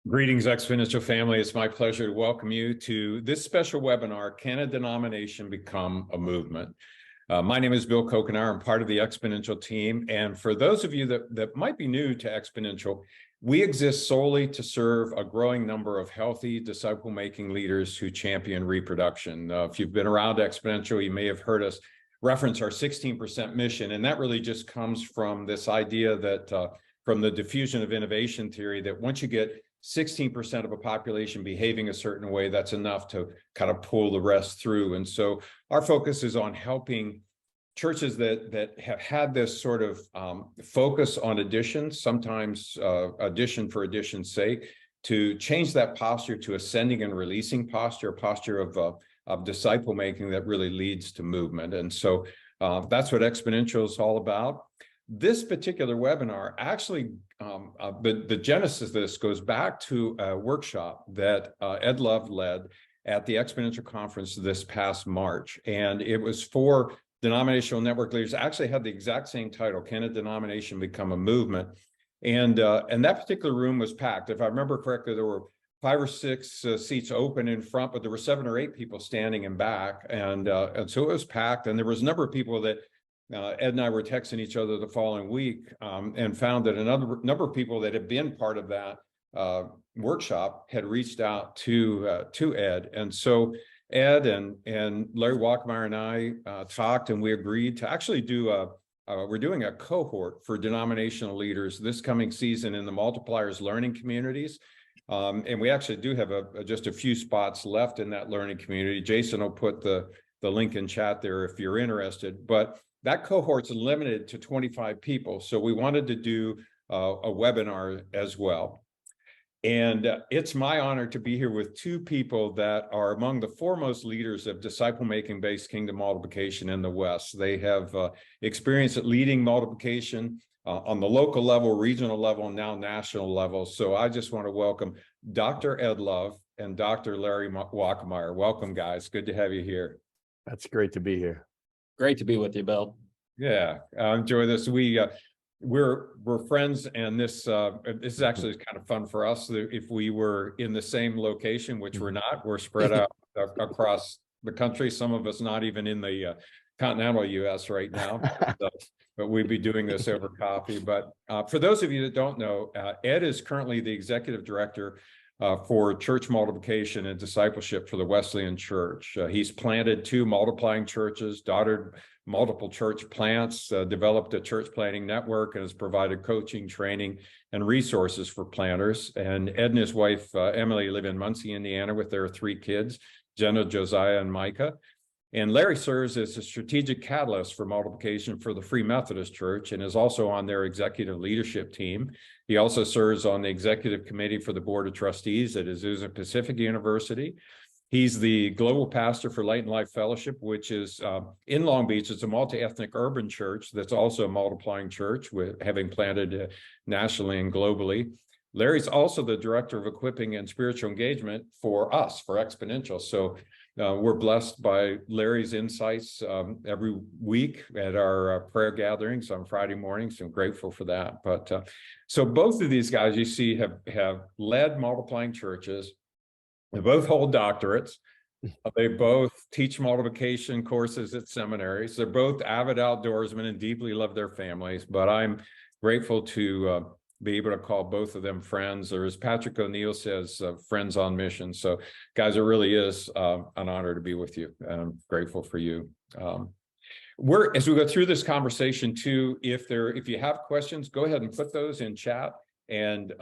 Greetings, Exponential family. It's my pleasure to welcome you to this special webinar, Can a Denomination Become a Movement? My name is Bill Walkemeyer. I'm part of the Exponential team. And for those of you that might be new to Exponential, we exist solely to serve a growing number of healthy, disciple-making leaders who champion reproduction. If you've been around Exponential, you may have heard us reference our 16% mission. And that really just comes from this idea that from the diffusion of innovation theory, that once you get 16% of a population behaving a certain way, that's enough to kind of pull the rest through. And so our focus is on helping churches that have had this sort of focus on addition, sometimes addition for addition's sake, to change that posture to ascending and releasing posture, a posture of disciple making that really leads to movement. And so that's what Exponential is all about. This particular webinar, actually, the genesis of this goes back to a workshop that Ed Love led at the Exponential Conference this past March. And it was for denominational network leaders. It actually had the exact same title, Can a Denomination Become a Movement? And that particular room was packed. If I remember correctly, there were 5 or 6 seats open in front, but there were 7 or 8 people standing in back. And so it was packed. And there was a number of people that Ed and I were texting each other the following week and found that another number of people that had been part of that workshop had reached out to Ed. And so Ed and Larry Walkemeyer and I talked, and we agreed to actually do we're doing a cohort for denominational leaders this coming season in the Multipliers learning communities. And we actually do have just a few spots left in that learning community. Jason will put the link in chat there if you're interested. But that cohort's limited to 25 people. So we wanted to do a webinar as well. And it's my honor to be here with 2 people that are among the foremost leaders of disciple-making based kingdom multiplication in the West. They have experience at leading multiplication on the local level, regional level, and now national level. So I just want to welcome Dr. Ed Love and Dr. Larry Walkemeyer. Welcome, guys. Good to have you here. That's great to be here. Great to be with you, Bill. Yeah, I enjoy this. We're friends, and this is actually kind of fun for us. If we were in the same location, which we're not, we're spread out across the country. Some of us not even in the continental U.S. right now, but we'd be doing this over coffee. But for those of you that don't know, Ed is currently the executive director for church multiplication and discipleship for the Wesleyan Church. He's planted 2 multiplying churches, dotted multiple church plants, developed a church planting network, and has provided coaching, training, and resources for planters. And Ed and his wife, Emily, live in Muncie, Indiana, with their 3 kids, Jenna, Josiah, and Micah. And Larry serves as a strategic catalyst for multiplication for the Free Methodist Church and is also on their executive leadership team. He also serves on the executive committee for the Board of Trustees at Azusa Pacific University. He's the global pastor for Light and Life Fellowship, which is in Long Beach. It's a multi-ethnic urban church that's also a multiplying church, with having planted nationally and globally. Larry's also the director of equipping and spiritual engagement for us, for Exponential. So we're blessed by Larry's insights every week at our prayer gatherings on Friday mornings. I'm grateful for that. But so both of these guys you see have led multiplying churches. They both hold doctorates. They both teach multiplication courses at seminaries. They're both avid outdoorsmen and deeply love their families. But I'm grateful to be able to call both of them friends, or as Patrick O'Neill says, friends on mission. So guys, it really is an honor to be with you, and I'm grateful for you. As we go through this conversation too, if you have questions, go ahead and put those in chat, and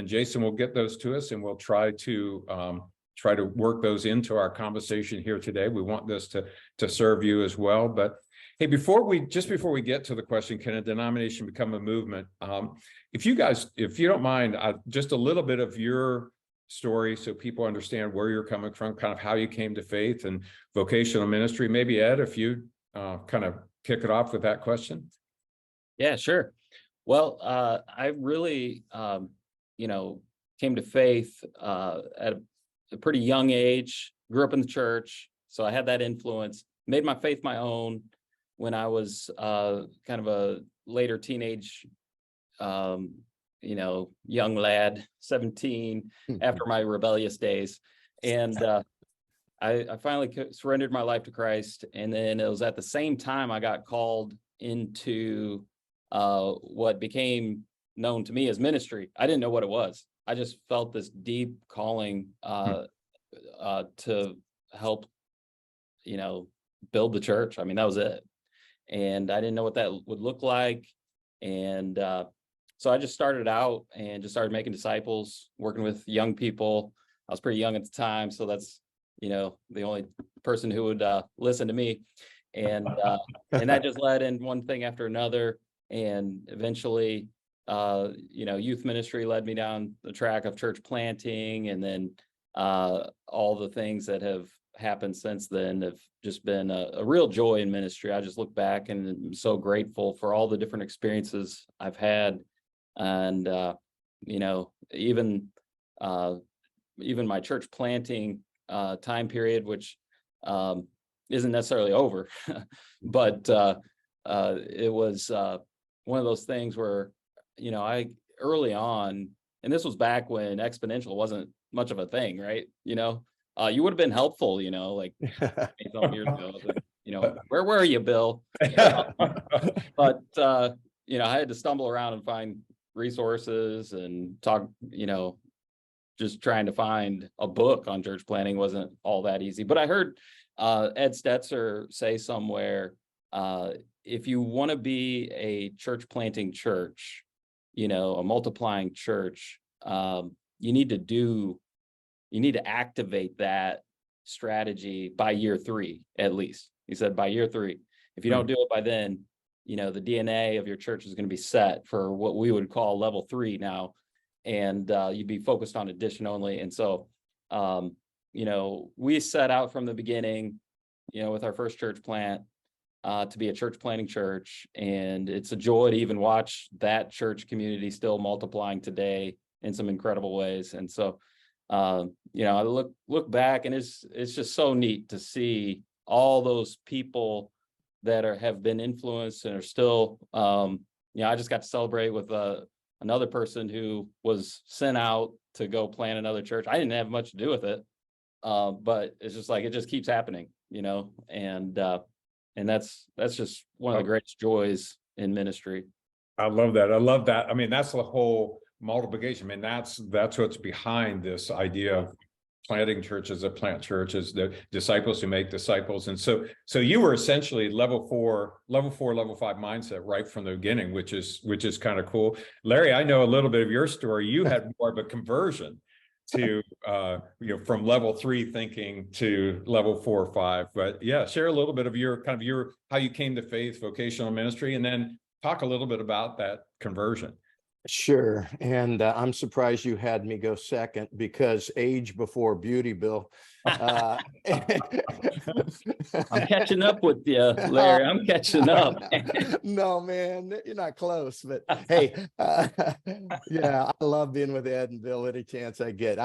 Jason will get those to us, and we'll try to work those into our conversation here today. We want this to serve you as well. But hey, before we get to the question, can a denomination become a movement? If you don't mind, just a little bit of your story so people understand where you're coming from, kind of how you came to faith and vocational ministry. Maybe Ed, if you kind of kick it off with that question. Yeah, sure. Well, I really, came to faith at a pretty young age, grew up in the church. So I had that influence, made my faith my own when I was kind of a later teenage young lad, 17, after my rebellious days. And I finally surrendered my life to Christ. And then it was at the same time I got called into what became known to me as ministry. I didn't know what it was. I just felt this deep calling to help, build the church. I mean, that was it. And I didn't know what that would look like. And so I just started out and just started making disciples, working with young people. I was pretty young at the time, so that's, the only person who would listen to me. And that just led in one thing after another. And eventually, youth ministry led me down the track of church planting. And then all the things that have happened since then have just been a real joy in ministry. I just look back and I'm so grateful for all the different experiences I've had. And, even my church planting time period, which isn't necessarily over, but it was one of those things where, I early on, and this was back when exponential wasn't much of a thing, right? You would have been helpful, like some years ago. Where were you, Bill? But I had to stumble around and find resources and talk, just trying to find a book on church planting wasn't all that easy. But I heard Ed Stetzer say somewhere, if you want to be a church planting church, a multiplying church, you need to activate that strategy by year 3, at least. He said by year 3. If you don't do it by then, the DNA of your church is going to be set for what we would call level 3 now. And you'd be focused on addition only. And so, we set out from the beginning, with our first church plant, to be a church planting church. And it's a joy to even watch that church community still multiplying today in some incredible ways. And so, I look back and it's just so neat to see all those people that have been influenced and are still, I just got to celebrate with another person who was sent out to go plant another church. I didn't have much to do with it, but it's just like it just keeps happening, and that's just one of the greatest joys in ministry. I love that. I mean, that's the whole multiplication. I mean, that's what's behind this idea of planting churches that plant churches, the disciples who make disciples. And so you were essentially level 4, level 5 mindset right from the beginning, which is kind of cool. Larry, I know a little bit of your story. You had more of a conversion to from level 3 thinking to level 4 or 5. But yeah, share a little bit of your how you came to faith, vocational ministry, and then talk a little bit about that conversion. Sure. And I'm surprised you had me go second, because age before beauty, Bill. I'm catching up with you, Larry. I'm catching up. No, man, you're not close. But hey, yeah, I love being with Ed and Bill any chance I get.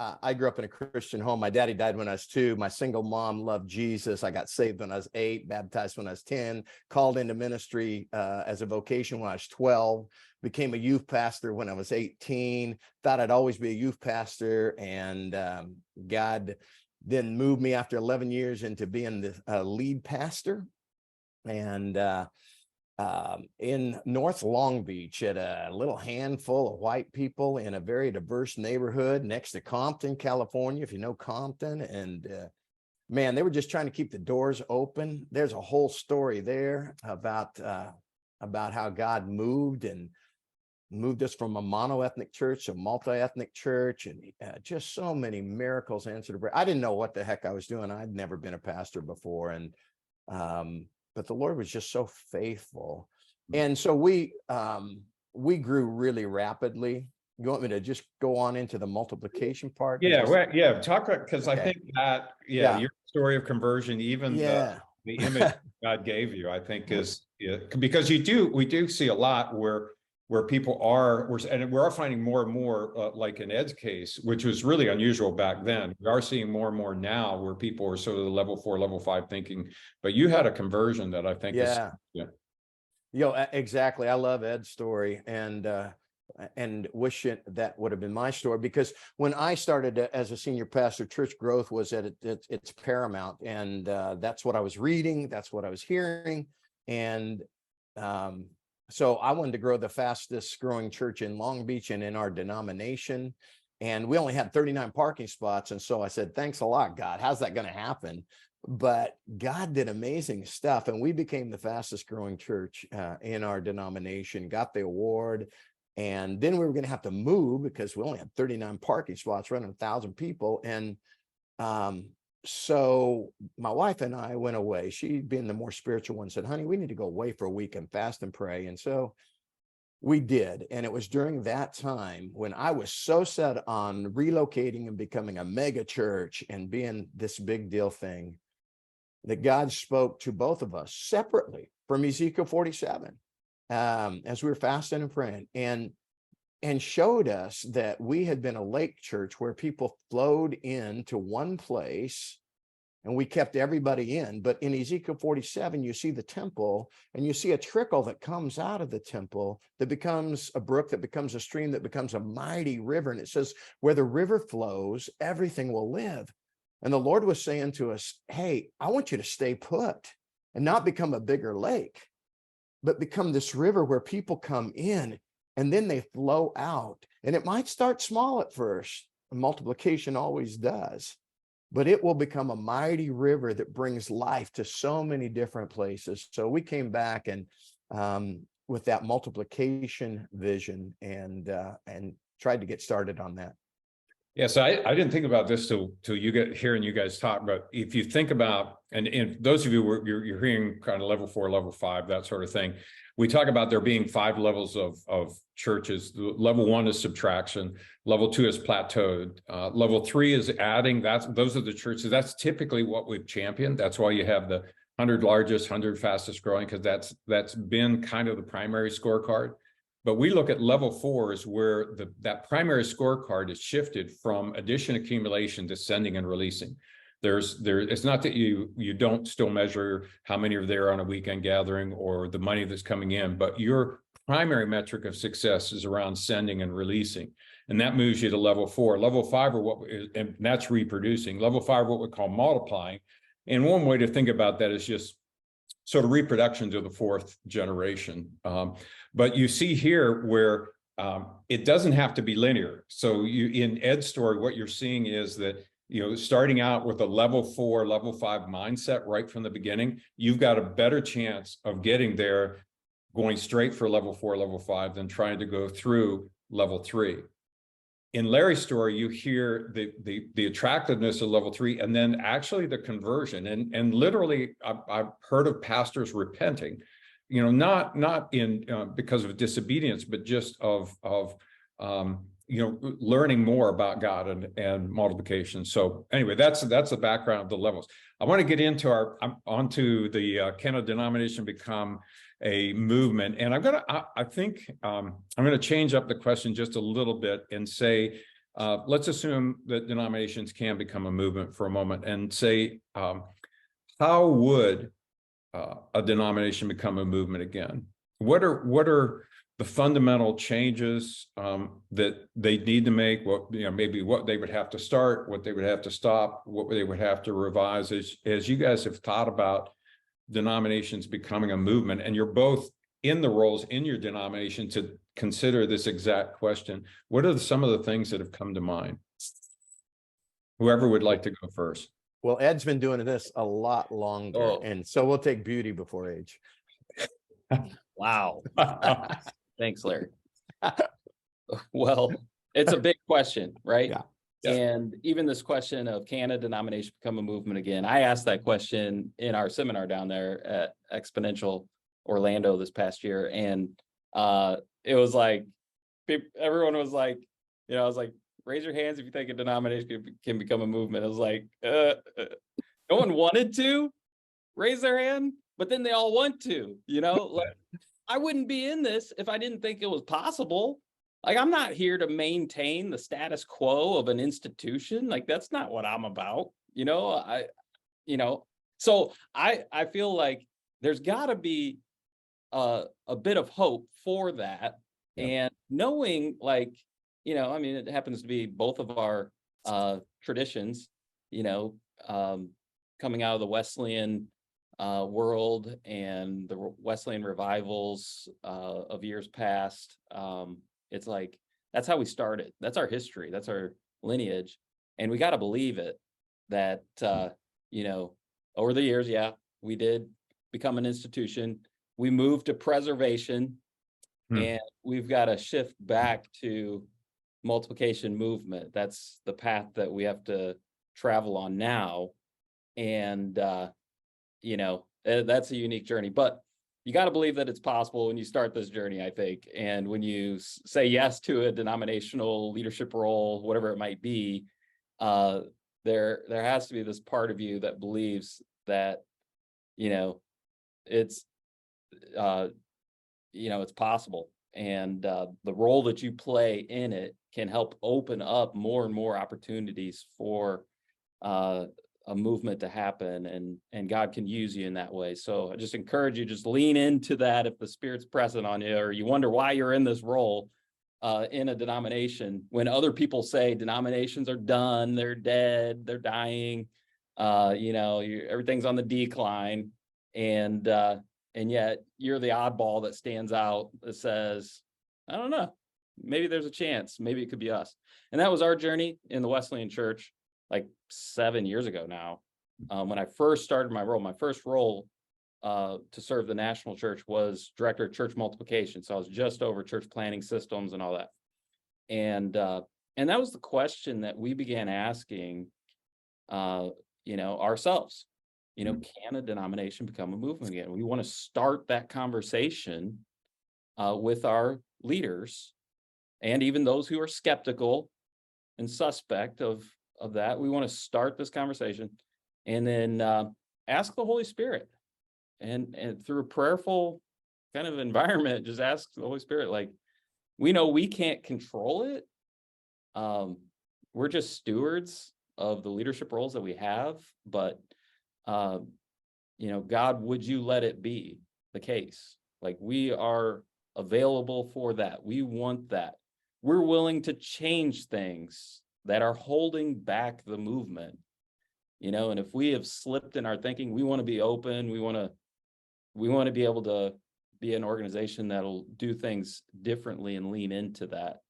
I grew up in a Christian home. My daddy died when I was 2. My single mom loved Jesus. I got saved when I was 8, baptized when I was 10, called into ministry as a vocation when I was 12, became a youth pastor when I was 18, thought I'd always be a youth pastor. And God then moved me after 11 years into being the lead pastor. And in North Long Beach, at a little handful of white people in a very diverse neighborhood next to Compton, California, if you know Compton. And man, they were just trying to keep the doors open. There's a whole story there about how God moved us from a monoethnic church to a multi-ethnic church, and just so many miracles answered to prayer. I didn't know what the heck I was doing. I'd never been a pastor before. And but the Lord was just so faithful. And so we grew really rapidly. You want me to just go on into the multiplication part? Yeah, talk about, because Okay. I think that your story of conversion, even the image God gave you, I think is because we do see a lot where people are, and we're finding more and more, like in Ed's case, which was really unusual back then. We are seeing more and more now where people are sort of the level 4, level 5 thinking. But you had a conversion that I think is Exactly. I love Ed's story, and wish that would have been my story, because when I started as a senior pastor, church growth was at its paramount, and that's what I was reading, that's what I was hearing, and so I wanted to grow the fastest growing church in Long Beach and in our denomination, and we only had 39 parking spots, and so I said, thanks a lot, God, how's that going to happen? But God did amazing stuff, and we became the fastest growing church in our denomination, got the award. And then we were going to have to move because we only had 39 parking spots, running 1,000 people. And so my wife and I went away. She, being the more spiritual one, said, honey, we need to go away for a week and fast and pray. And so we did. And it was during that time when I was so set on relocating and becoming a mega church and being this big deal thing, that God spoke to both of us separately from Ezekiel 47 as we were fasting and praying, and showed us that we had been a lake church where people flowed into one place and we kept everybody in. But in Ezekiel 47, you see the temple, and you see a trickle that comes out of the temple that becomes a brook, that becomes a stream, that becomes a mighty river. And it says, where the river flows, everything will live. And the Lord was saying to us, hey, I want you to stay put and not become a bigger lake, but become this river where people come in and then they flow out. And it might start small at first. Multiplication always does, but it will become a mighty river that brings life to so many different places. So we came back and with that multiplication vision and tried to get started on that. Yeah, so I didn't think about this till you get hearing you guys talk. But if you think about, and those of you you're hearing kind of level 4, level 5, that sort of thing. We talk about there being 5 levels of churches. Level 1 is subtraction. Level 2 is plateaued. Level 3 is adding. Those are the churches. That's typically what we've championed. That's why you have the 100 largest, 100 fastest growing, because that's been kind of the primary scorecard. But we look at level 4 is where that primary scorecard is shifted from addition, accumulation to sending and releasing. It's not that you don't still measure how many are there on a weekend gathering or the money that's coming in, but your primary metric of success is around sending and releasing. And that moves you to level 4. Level 5 and that's reproducing. Level 5, what we call multiplying. And one way to think about that is just sort of reproduction to the 4th generation. But you see here where it doesn't have to be linear. So in Ed's story, what you're seeing is that, starting out with a level 4, level 5 mindset right from the beginning, you've got a better chance of getting there going straight for level 4, level 5 than trying to go through level 3. In Larry's story, you hear the attractiveness of level 3 and then actually the conversion. And literally, I've heard of pastors repenting, not in because of disobedience, but just of learning more about God and multiplication. So anyway, that's the background of the levels. I want to get into onto the can a denomination become a movement? And I think I'm gonna change up the question just a little bit and say, let's assume that denominations can become a movement for a moment and say, how would a denomination become a movement again? What are the fundamental changes that they need to make? Maybe what they would have to start, what they would have to stop, what they would have to revise, as you guys have thought about denominations becoming a movement, and you're both in the roles in your denomination to consider this exact question. What are some of the things that have come to mind? Whoever would like to go first. Well, Ed's been doing this a lot longer, and so we'll take beauty before age. Wow. Thanks, Larry. Well, it's a big question, right? Yeah. And even this question of can a denomination become a movement again? I asked that question in our seminar down there at Exponential Orlando this past year. And it was like, everyone was like, I was like, raise your hands if you think a denomination can become a movement. I was like, no one wanted to raise their hand, but then they all want to, like, I wouldn't be in this if I didn't think it was possible. Like, I'm not here to maintain the status quo of an institution. Like, that's not what I'm about. So I feel like there's got to be a bit of hope for that. Yeah. And knowing, like, I mean, it happens to be both of our traditions, coming out of the Wesleyan world and the Wesleyan revivals of years past. It's like, that's how we started. That's our history. That's our lineage. And we got to believe it that, over the years, we did become an institution. We moved to preservation, and we've got to shift back to multiplication movement. That's the path that we have to travel on now. And, that's a unique journey, but you got to believe that it's possible when you start this journey, I think. And when you say yes to a denominational leadership role, whatever it might be, there has to be this part of you that believes that, it's, it's possible. And the role that you play in it can help open up more and more opportunities for a movement to happen, and God can use you in that way. So I just encourage you, just lean into that if the Spirit's present on you, or you wonder why you're in this role in a denomination, when other people say denominations are done, they're dead, they're dying, everything's on the decline, and yet you're the oddball that stands out that says, I don't know, maybe there's a chance, maybe it could be us. And that was our journey in the Wesleyan Church, like 7 years ago now. When I first started my first role to serve the national church was director of church multiplication. So I was just over church planning systems and all that. And that was the question that we began asking, ourselves. Can a denomination become a movement again? We want to start that conversation with our leaders, and even those who are skeptical and suspect of that. We want to start this conversation, and then ask the Holy Spirit, and through a prayerful kind of environment, just ask the Holy Spirit. Like, we know we can't control it. We're just stewards of the leadership roles that we have, but God, would you let it be the case? Like, we are available for that. We want that. We're willing to change things that are holding back the movement, and if we have slipped in our thinking, we want to be open. We want to be able to be an organization that'll do things differently and lean into that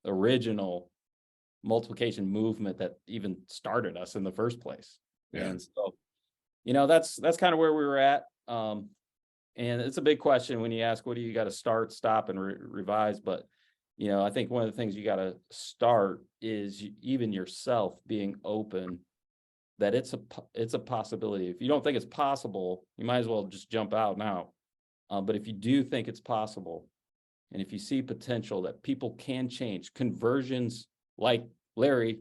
original multiplication movement that even started us in the first place. Yeah. And so, that's kind of where we were at. And it's a big question when you ask, what do you got to start, stop, and revise? But I think one of the things you got to start is even yourself being open that it's a possibility. If you don't think it's possible, you might as well just jump out now. But if you do think it's possible, and if you see potential that people can change, conversions like Larry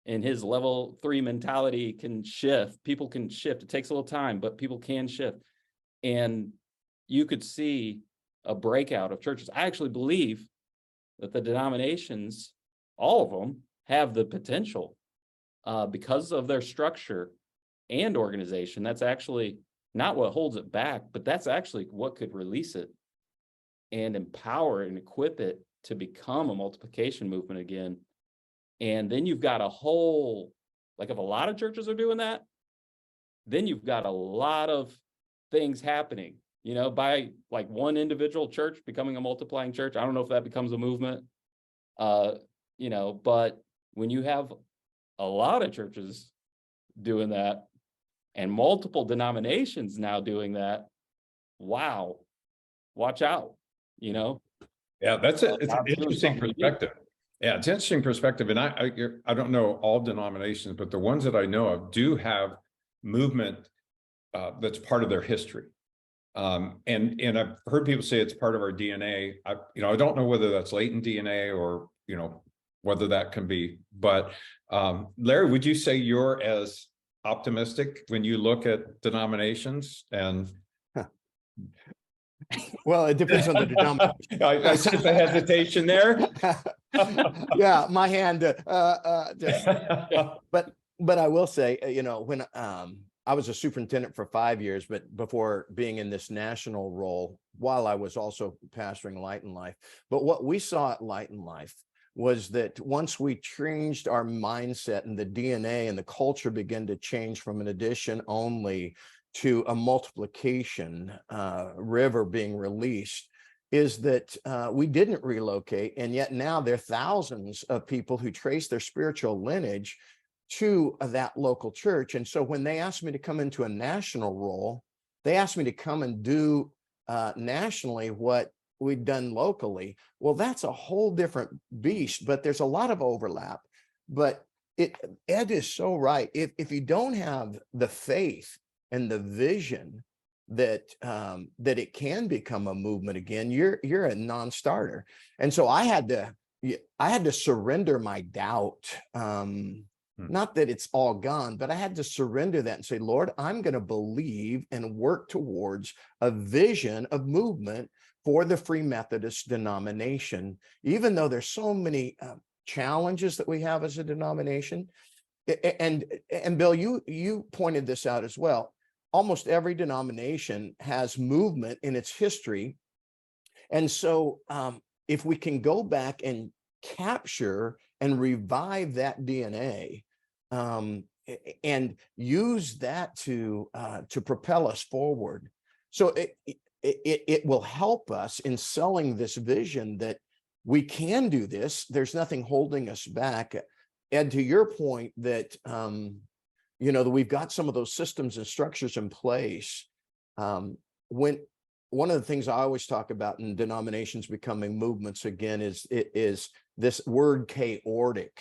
and his level 3 mentality can shift. People can shift. It takes a little time, but people can shift. And you could see a breakout of churches. I actually believe that the denominations, all of them, have the potential because of their structure and organization. That's actually not what holds it back, but that's actually what could release it and empower and equip it to become a multiplication movement again. And then you've got a whole, like, if a lot of churches are doing that, then you've got a lot of things happening, by like one individual church becoming a multiplying church. I don't know if that becomes a movement, but when you have a lot of churches doing that and multiple denominations now doing that, wow, watch out, Yeah, it's an interesting perspective. Yeah, it's an interesting perspective. And I don't know all denominations, but the ones that I know of do have movement that's part of their history. And I've heard people say it's part of our DNA. I don't know whether that's latent DNA or, whether that can be, but Larry, would you say you're as optimistic when you look at denominations? And well, it depends on the denomination. I sense a hesitation there. Yeah, my hand, but I will say, when I was a superintendent for 5 years, but before being in this national role, while I was also pastoring Light and Life. But what we saw at Light and Life was that once we changed our mindset and the DNA and the culture began to change from an addition only to a multiplication river being released, is that we didn't relocate. And yet now there are thousands of people who trace their spiritual lineage to that local church. And so when they asked me to come into a national role, they asked me to come and do nationally what we'd done locally. Well, that's a whole different beast, but there's a lot of overlap. But Ed is so right. If you don't have the faith and the vision that it can become a movement again, you're a non-starter. And so I had to surrender my doubt. Not that it's all gone, but I had to surrender that and say, Lord, I'm going to believe and work towards a vision of movement for the Free Methodist denomination, even though there's so many challenges that we have as a denomination. And Bill, you pointed this out as well. Almost every denomination has movement in its history. And so if we can go back and capture and revive that DNA and use that to propel us forward. So it will help us in selling this vision that we can do this. There's nothing holding us back. And to your point that, that we've got some of those systems and structures in place. When one of the things I always talk about in denominations becoming movements again is this word chaotic,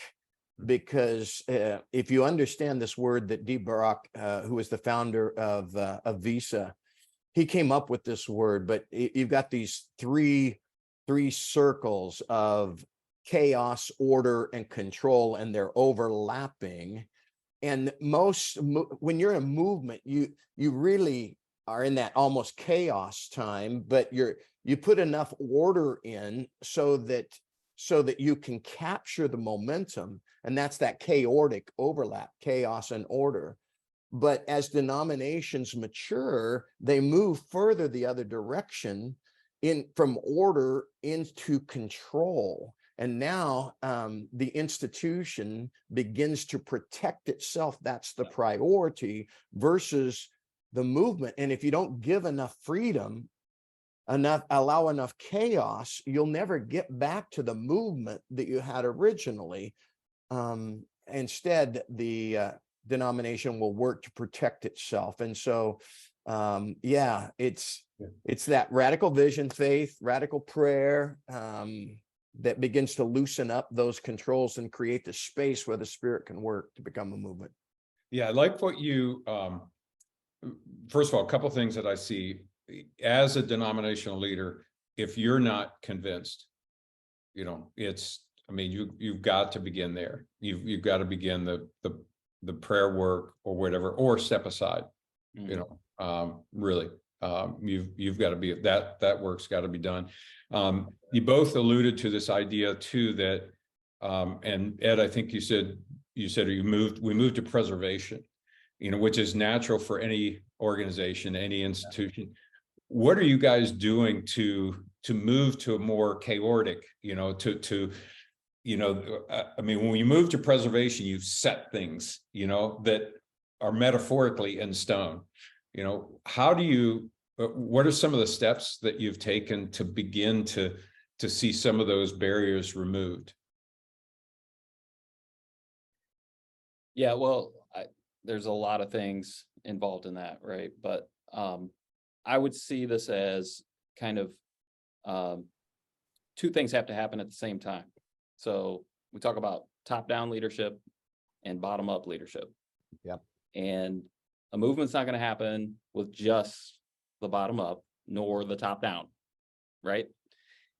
because if you understand this word that D. Barak, who was the founder of Visa, he came up with this word, but you've got these three circles of chaos, order, and control, and they're overlapping. And when you're in a movement, you really are in that almost chaos time, but you put enough order in so that you can capture the momentum, and that's that chaotic overlap, chaos and order. But as denominations mature, they move further the other direction from order into control. And now the institution begins to protect itself. That's the priority versus the movement. And if you don't give enough freedom, allow enough chaos, you'll never get back to the movement that you had originally. Instead, the denomination will work to protect itself. And so, it's that radical vision, faith, radical prayer, that begins to loosen up those controls and create the space where the Spirit can work to become a movement. Yeah, I like what you, first of all, a couple of things that I see as a denominational leader. If you're not convinced, you've got to begin there. You've got to begin the prayer work or whatever, or step aside. Really. You've got to be that work's got to be done. You both alluded to this idea too that, and Ed, I think you said we moved to preservation, which is natural for any organization, any institution. What are you guys doing to move to a more chaotic, when you move to preservation, you've set things, that are metaphorically in stone. What are some of the steps that you've taken to begin to see some of those barriers removed? Yeah, well, there's a lot of things involved in that, right? But I would see this as kind of two things have to happen at the same time. So we talk about top-down leadership and bottom-up leadership. Yep. And a movement's not going to happen with just the bottom up nor the top down, right?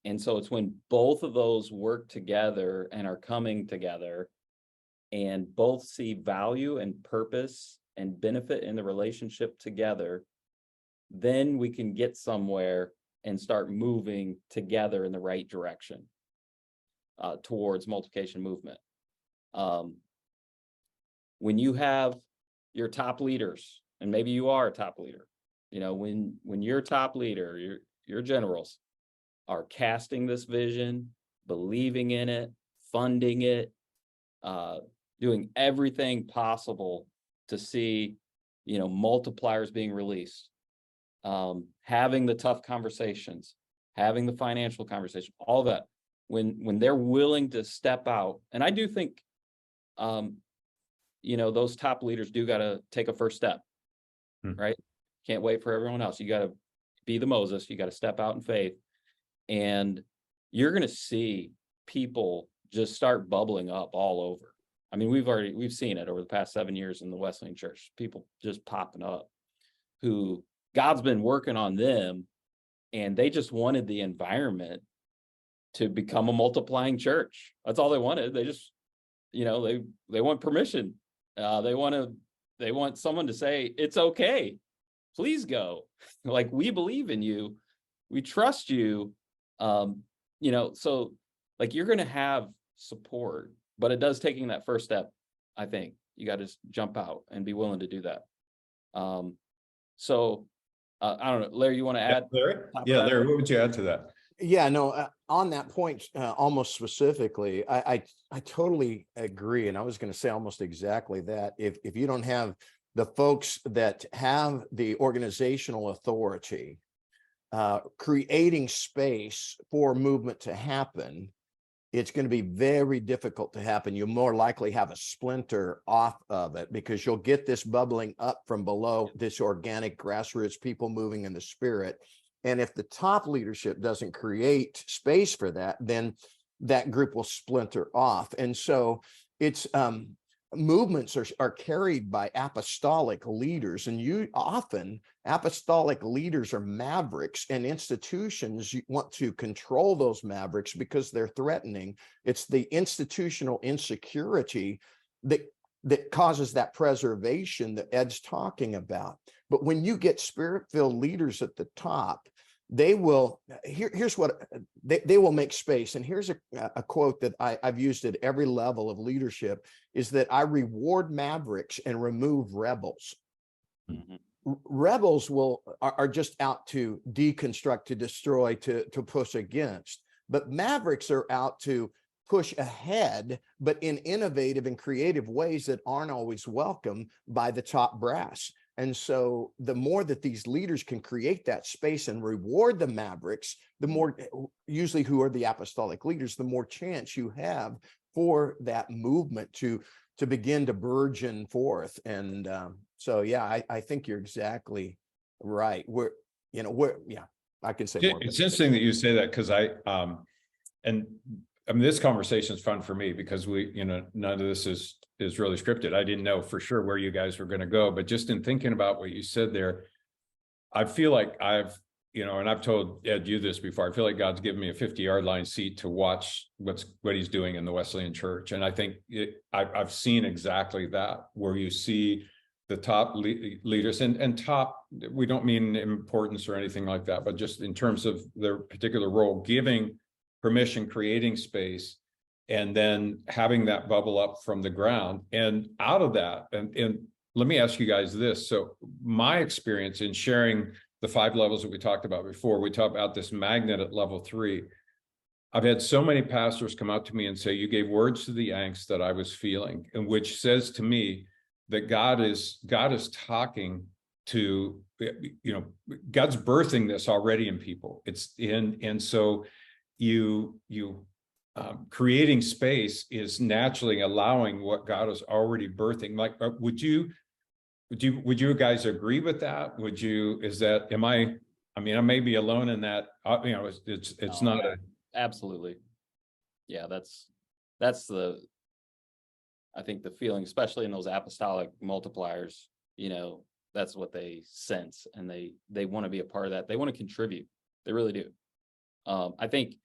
And so it's when both of those work together and are coming together and both see value and purpose and benefit in the relationship together, then we can get somewhere and start moving together in the right direction towards multiplication movement. When you have your top leaders and maybe you are a top leader, when your top leader, your generals are casting this vision, believing in it, funding it, doing everything possible to see, multipliers being released, having the tough conversations, having the financial conversation, all that, when they're willing to step out. And I do think, those top leaders do got to take a first step, right? Can't wait for everyone else. You got to be the Moses. You got to step out in faith, and you're going to see people just start bubbling up all over. I mean, we've seen it over the past 7 years in the Wesleyan Church, people just popping up who God's been working on them, and they just wanted the environment to become a multiplying church. That's all they wanted. They just, they want permission. They want someone to say, it's okay, please go. Like, we believe in you. We trust you. So like, you're going to have support, but it does taking that first step. I think you got to just jump out and be willing to do that. I don't know, Larry, you want to add? Larry? Yeah, Larry, what would you add to that? Yeah, no, on that point, almost specifically, I totally agree. And I was going to say almost exactly that. If you don't have the folks that have the organizational authority, creating space for movement to happen, it's going to be very difficult to happen. You'll more likely have a splinter off of it, because you'll get this bubbling up from below, this organic grassroots people moving in the spirit. And if the top leadership doesn't create space for that, then that group will splinter off. And so it's movements are carried by apostolic leaders, and often apostolic leaders are mavericks, and institutions want to control those mavericks because they're threatening. It's the institutional insecurity that causes that preservation that Ed's talking about. But when you get spirit-filled leaders at the top, they will, here's what they will make space. And here's a quote that I've used at every level of leadership, is that I reward mavericks and remove rebels. Rebels are just out to deconstruct, to destroy, to push against. But mavericks are out to push ahead, but in innovative and creative ways that aren't always welcome by the top brass. And so the more that these leaders can create that space and reward the mavericks, the more, usually who are the apostolic leaders, the more chance you have for that movement to begin to burgeon forth. And so, yeah, I think you're exactly right. I can say more. It's interesting that you say that, because I mean, this conversation is fun for me because none of this is really scripted. I didn't know for sure where you guys were going to go, but just in thinking about what you said there, I feel like I've told Ed you this before, I feel like God's given me a 50-yard line seat to watch what he's doing in the Wesleyan Church. And I think I've seen exactly that, where you see the top leaders and top, we don't mean importance or anything like that, but just in terms of their particular role, giving permission, creating space, and then having that bubble up from the ground. And out of that, and let me ask you guys this. So my experience in sharing the 5 levels that we talked about before, we talked about this magnet at level 3. I've had so many pastors come out to me and say, you gave words to the angst that I was feeling, and which says to me that God is talking to, God's birthing this already in people. And so creating space is naturally allowing what God is already birthing. Like, would you guys agree with that? I may be alone in that, it's not absolutely. Yeah, that's I think the feeling, especially in those apostolic multipliers, that's what they sense, and they want to be a part of that. They want to contribute. They really do. I think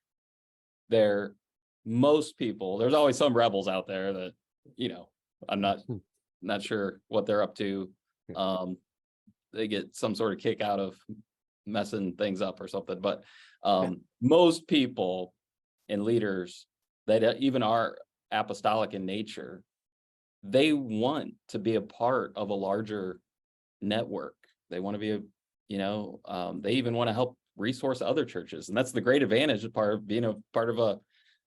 most people, there's always some rebels out there that, I'm not sure what they're up to. They get some sort of kick out of messing things up or something. But most people and leaders that even are apostolic in nature, they want to be a part of a larger network. They want to be they even want to help resource other churches. And that's the great advantage of part of being a part of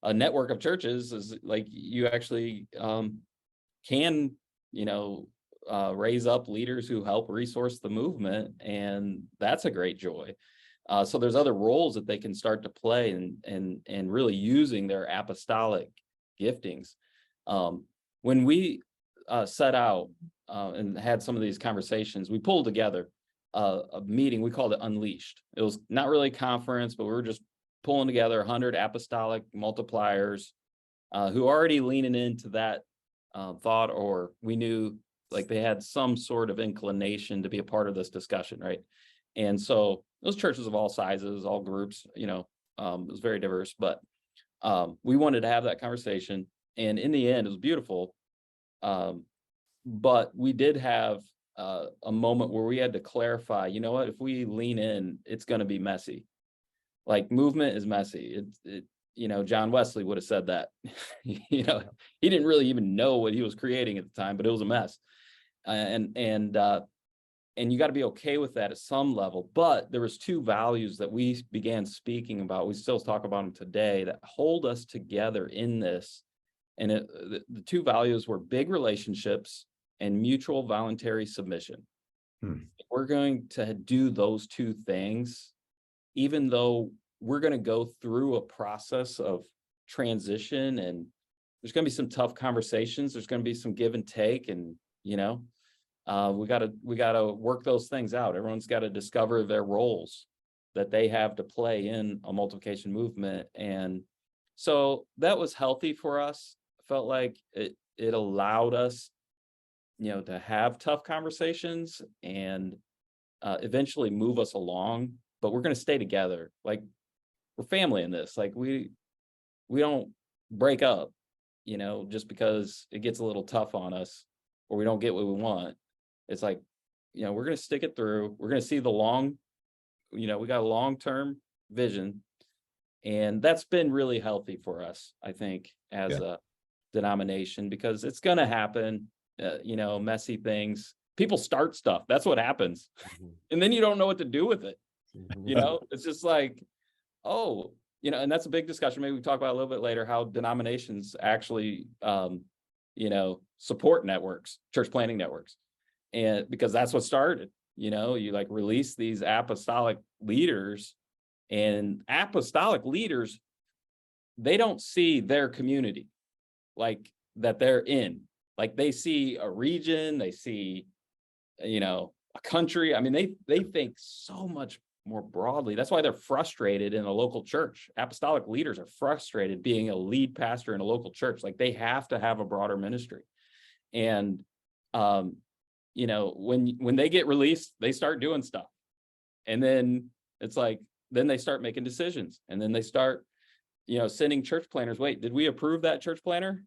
a network of churches, is like you actually can, raise up leaders who help resource the movement. And that's a great joy. So there's other roles that they can start to play and really using their apostolic giftings. When we set out and had some of these conversations, we pulled together a meeting. We called it Unleashed. It was not really a conference, but we were just pulling together 100 apostolic multipliers who are already leaning into that thought, or we knew like they had some sort of inclination to be a part of this discussion, right? And so those churches of all sizes, all groups, it was very diverse, but we wanted to have that conversation. And in the end, it was beautiful. But we did have a moment where we had to clarify, what, if we lean in, it's going to be messy. Like movement is messy. John Wesley would have said that. He didn't really even know what he was creating at the time, but it was a mess. And you got to be okay with that at some level. But there was two values that we began speaking about. We still talk about them today that hold us together in this. And the two values were big relationships and mutual voluntary submission. We're going to do those two things, even though we're going to go through a process of transition, and there's going to be some tough conversations. There's going to be some give and take, and we got to work those things out. Everyone's got to discover their roles that they have to play in a multiplication movement. And so that was healthy for us. Felt like it allowed us, to have tough conversations and eventually move us along. But we're going to stay together. Like, we're family in this. Like, we don't break up, just because it gets a little tough on us or we don't get what we want. It's like, we're going to stick it through. We're going to see the we got a long-term vision. And that's been really healthy for us, I think, as a denomination, because it's going to happen, messy things. People start stuff. That's what happens. And then you don't know what to do with it. It's just like, and that's a big discussion. Maybe we talk about a little bit later, how denominations actually, support networks, church planting networks. And because that's what started, you like release these apostolic leaders, and apostolic leaders, they don't see their community like that they're in. Like, they see a region, they see, a country. I mean, they think so much more broadly. That's why they're frustrated in a local church. Apostolic leaders are frustrated being a lead pastor in a local church. Like, they have to have a broader ministry. And, when they get released, they start doing stuff. And then it's like, then they start making decisions. And then they start, sending church planners. Wait, did we approve that church planner?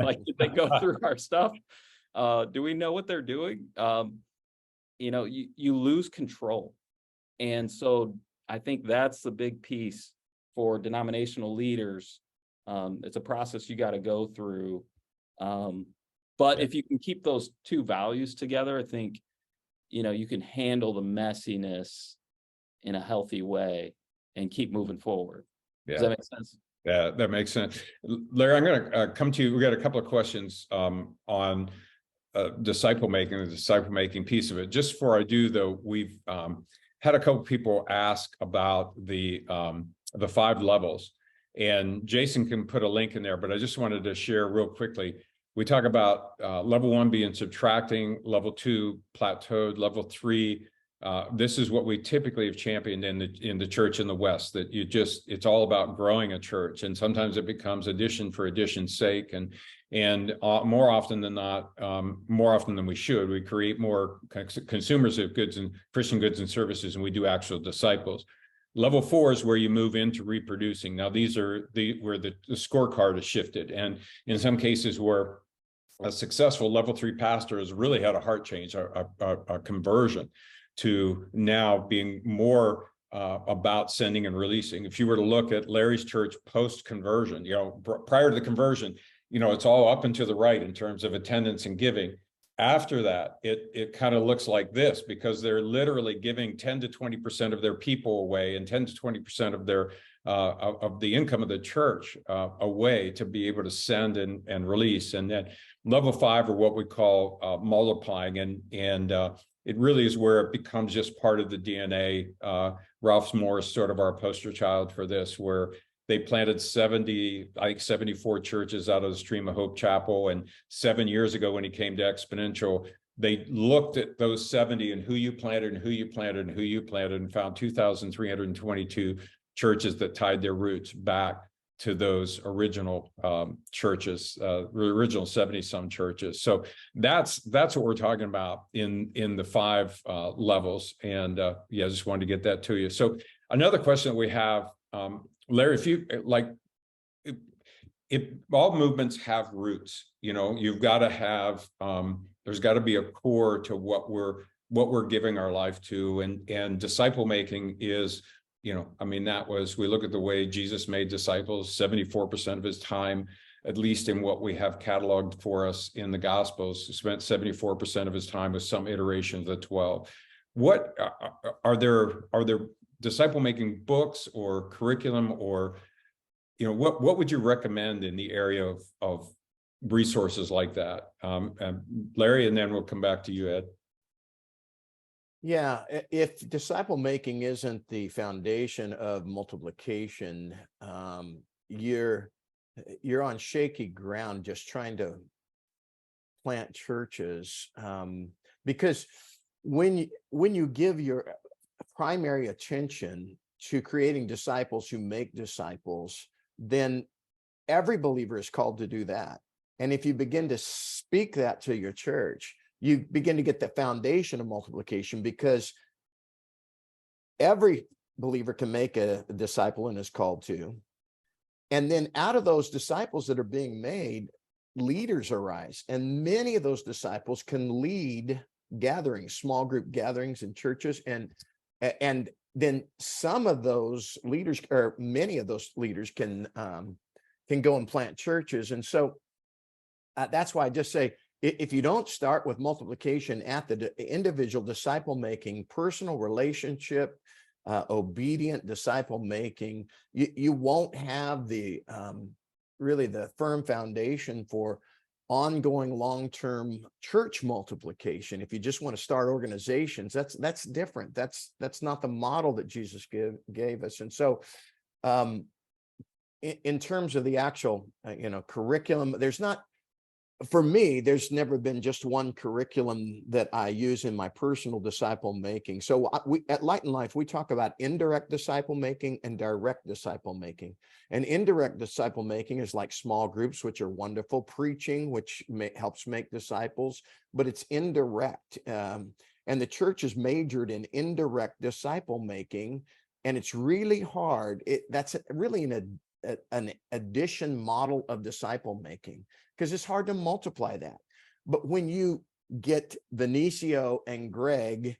Like, did they go through our stuff? Do we know what they're doing? You lose control. And so I think that's the big piece for denominational leaders. It's a process you got to go through. But if you can keep those two values together, I think, you can handle the messiness in a healthy way and keep moving forward. Does that make sense? Yeah, that makes sense. Larry, I'm going to come to you. We got a couple of questions on disciple making, the disciple making piece of it. Just before I do, though, we've had a couple of people ask about the 5 levels, and Jason can put a link in there, but I just wanted to share real quickly. We talk about level 1 being subtracting, level 2 plateaued, level 3. This is what we typically have championed in the church in the West, that it's all about growing a church, and sometimes it becomes addition for addition's sake, and more often than not, more often than we should, we create more consumers of goods and Christian goods and services, and we do actual disciples. Level 4 is where you move into reproducing. Now, these are where the scorecard is shifted, and in some cases where a successful level 3 pastor has really had a heart change, a conversion to now being more about sending and releasing. If you were to look at Larry's church post-conversion, prior to the conversion, it's all up and to the right in terms of attendance and giving. After that, it kind of looks like this, because they're literally giving 10 to 20% of their people away, and 10 to 20% of their of the income of the church away to be able to send and release. And then level 5 are what we call multiplying, and it really is where it becomes just part of the DNA. Ralph Moore is sort of our poster child for this, where they planted 74 churches out of the Stream of Hope Chapel. And 7 years ago, when he came to Exponential, they looked at those 70 and who you planted and who you planted and who you planted, and found 2,322 churches that tied their roots back to those original churches, original 70-some churches. So that's what we're talking about in the 5 levels. And yeah, I just wanted to get that to you. So another question that we have, Larry, if you like, if all movements have roots, you've got to have, there's got to be a core to what we're giving our life to, and disciple making is, that was, we look at the way Jesus made disciples. 74% of his time, at least in what we have cataloged for us in the Gospels, spent 74% of his time with some iteration of the 12. What are there disciple making books or curriculum, or what would you recommend in the area of resources like that, Larry, and then we'll come back to you, Ed. Yeah, if disciple making isn't the foundation of multiplication, you're on shaky ground just trying to plant churches, because when you give your primary attention to creating disciples who make disciples, then every believer is called to do that. And if you begin to speak that to your church, you begin to get the foundation of multiplication, because every believer can make a disciple and is called to. And then out of those disciples that are being made, leaders arise. And many of those disciples can lead gatherings, small group gatherings in churches. And then some of those leaders, or many of those leaders, can go and plant churches. And so that's why I just say, if you don't start with multiplication at the individual disciple making, personal relationship, obedient disciple making, you won't have the really the firm foundation for ongoing long-term church multiplication. If you just want to start organizations, that's different. That's not the model that Jesus gave us. And so in terms of the actual curriculum, for me, there's never been just one curriculum that I use in my personal disciple making. So we at Light and Life, we talk about indirect disciple making and direct disciple making. And indirect disciple making is like small groups, which are wonderful, preaching, which helps make disciples, but it's indirect. And the church is majored in indirect disciple making, and it's really hard. That's really an addition model of disciple making, because it's hard to multiply that. But when you get Vinicio and Greg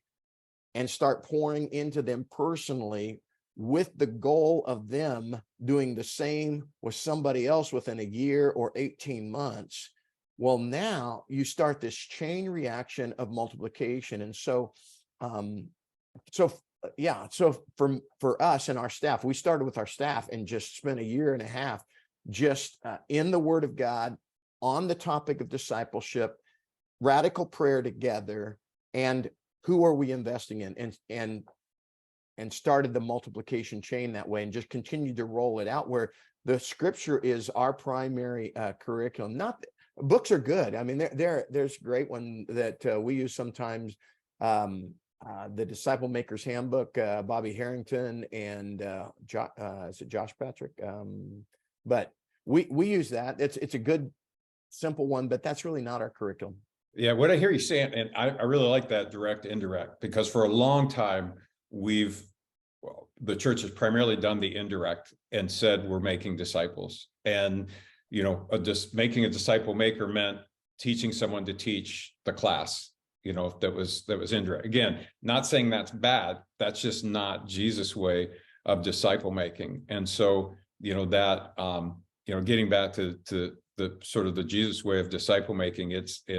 and start pouring into them personally with the goal of them doing the same with somebody else within a year or 18 months, well, now you start this chain reaction of multiplication. And so for us and our staff, we started with our staff and just spent a year and a half just in the Word of God on the topic of discipleship, radical prayer together, and who are we investing in, and started the multiplication chain that way, and just continued to roll it out, where the scripture is our primary curriculum. Not books are good. I mean, there's a great one that we use sometimes. The Disciple Maker's Handbook, Bobby Harrington and is it Josh Patrick? But we use that. It's a good, simple one, but that's really not our curriculum. Yeah, what I hear you saying, and I really like that direct, indirect, because for a long time, the church has primarily done the indirect and said we're making disciples. And, just making a disciple maker meant teaching someone to teach the class, that was indirect. Again, not saying that's bad. That's just not Jesus' way of disciple making. And so, getting back to the sort of the Jesus way of disciple making,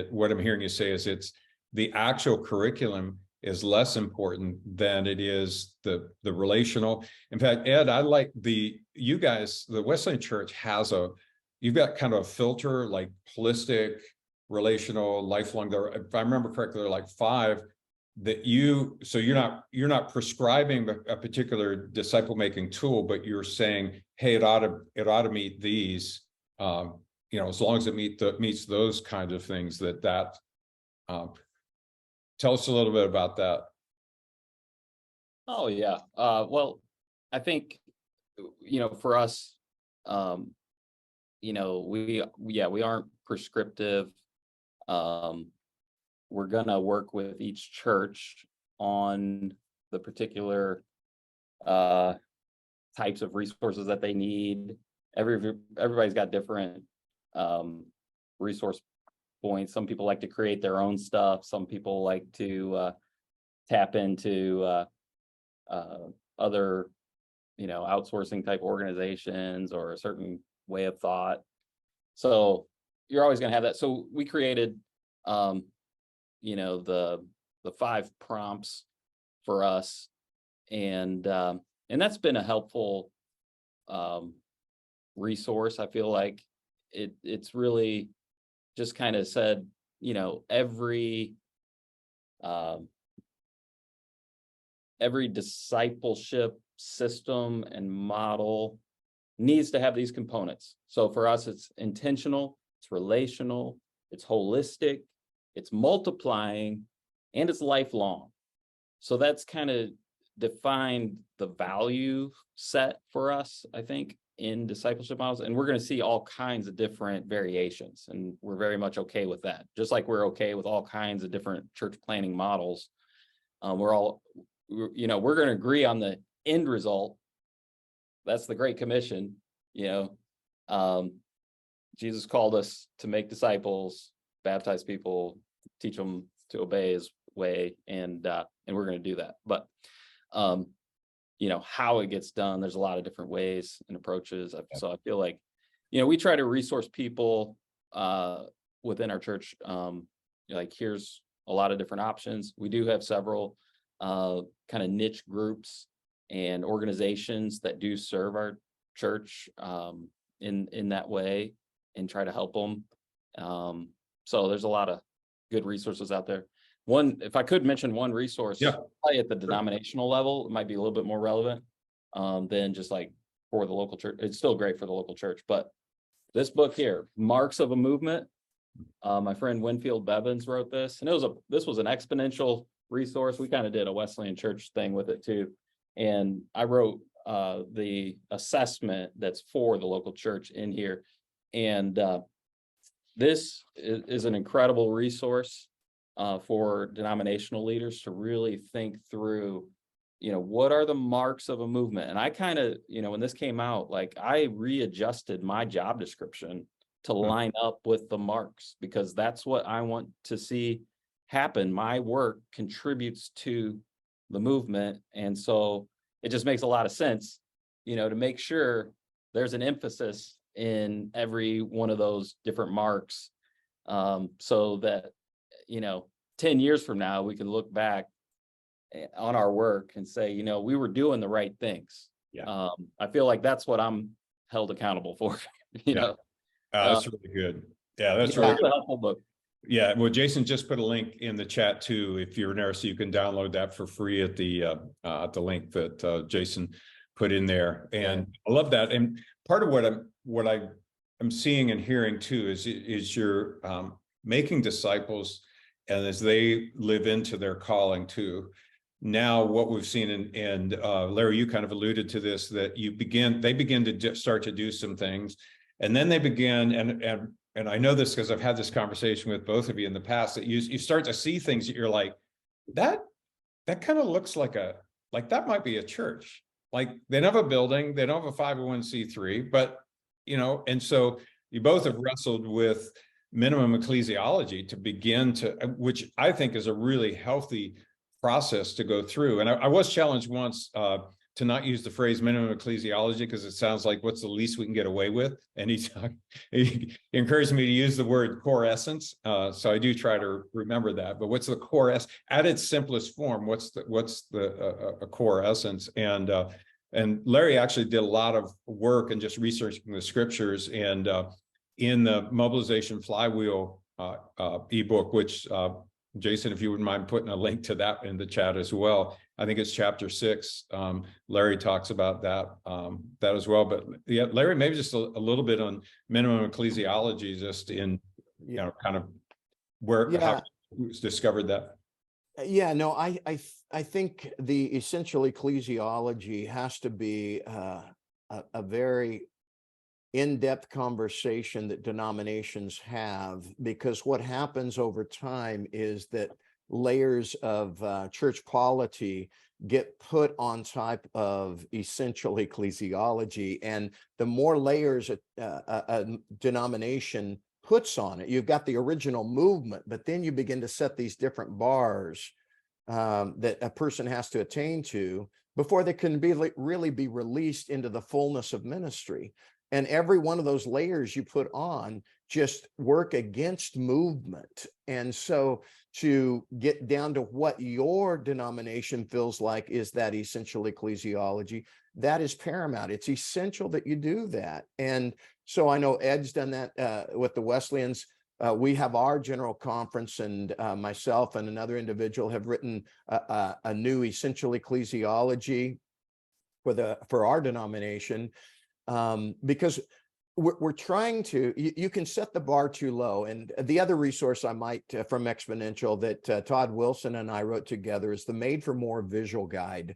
what I'm hearing you say is it's the actual curriculum is less important than it is the relational. In fact, Ed, I like you guys, the Wesleyan Church you've got kind of a filter, like holistic, relational, lifelong. If I remember correctly, there are like 5 that so you're not prescribing a particular disciple making tool, but you're saying, hey, it ought to meet these, as long as it meets those kinds of things. Tell us a little bit about that. Oh yeah. Well, I think, for us, we aren't prescriptive. We're gonna work with each church on the particular types of resources that they need. Everybody's got different resource points. Some people like to create their own stuff. Some people like to tap into other, outsourcing type organizations or a certain way of thought. So you're always going to have that. So we created, the 5 prompts for us, and that's been a helpful resource. I feel like it's really just kind of said, every discipleship system and model needs to have these components. So for us, it's intentional, it's relational, it's holistic, it's multiplying, and it's lifelong. So that's kind of defined the value set for us, I think, in discipleship models. And we're going to see all kinds of different variations, and we're very much okay with that. Just like we're okay with all kinds of different church planning models. We're going to agree on the end result. That's the Great Commission. Jesus called us to make disciples, baptize people, teach them to obey his way, and we're going to do that. But how it gets done, there's a lot of different ways and approaches. So I feel like, we try to resource people within our church. Like, here's a lot of different options. We do have several kind of niche groups and organizations that do serve our church in that way and try to help them. So there's a lot of good resources out there. If I could mention one resource, probably at the denominational level, it might be a little bit more relevant than just like for the local church. It's still great for the local church, but this book here, Marks of a Movement, my friend Winfield Bevins wrote this, and this was an exponential resource. We kind of did a Wesleyan Church thing with it too. And I wrote the assessment that's for the local church in here. And this is an incredible resource for denominational leaders to really think through, what are the marks of a movement? And I kind of, when this came out, like, I readjusted my job description to line up with the marks, because that's what I want to see happen. My work contributes to the movement. And so it just makes a lot of sense, to make sure there's an emphasis in every one of those different marks, so that, 10 years from now, we can look back on our work and say, we were doing the right things. Yeah. I feel like that's what I'm held accountable for, That's really good. Yeah, that's really good. A helpful book. Yeah, well, Jason just put a link in the chat too. If you're interested, you can download that for free at the link that Jason put in there. And I love that. And part of what I'm seeing and hearing too is you're making disciples, and as they live into their calling too. Now, what we've seen, and Larry, you kind of alluded to this, that they begin to start to do some things, and then they begin, and I know this because I've had this conversation with both of you in the past, that you start to see things that you're like, that kind of looks like that might be a church. Like, they don't have a building, they don't have a 501c3, but and so you both have wrestled with minimum ecclesiology to begin to, which I think is a really healthy process to go through. And I was challenged once to not use the phrase minimum ecclesiology because it sounds like what's the least we can get away with. And he encouraged me to use the word core essence. So I do try to remember that. But what's the core essence at its simplest form? What's the a core essence? And Larry actually did a lot of work and just researching the scriptures. And in the Mobilization Flywheel ebook, which Jason, if you wouldn't mind putting a link to that in the chat as well. I think it's chapter 6. Larry talks about that as well. But yeah, Larry, maybe just a little bit on minimum ecclesiology, just in kind of where how you discovered that. Yeah, no, I think the essential ecclesiology has to be a very in-depth conversation that denominations have, because what happens over time is that layers of church polity get put on top of essential ecclesiology, and the more layers a denomination puts on it, you've got the original movement, but then you begin to set these different bars that a person has to attain to before they can really be released into the fullness of ministry. And every one of those layers you put on just work against movement. And so to get down to what your denomination feels like is that essential ecclesiology, that is paramount. It's essential that you do that. And so I know Ed's done that with the Wesleyans. We have our general conference, and myself and another individual have written a new essential ecclesiology for our denomination. Because we're trying to, you can set the bar too low. And the other resource I might from Exponential that Todd Wilson and I wrote together is the Made for More visual guide.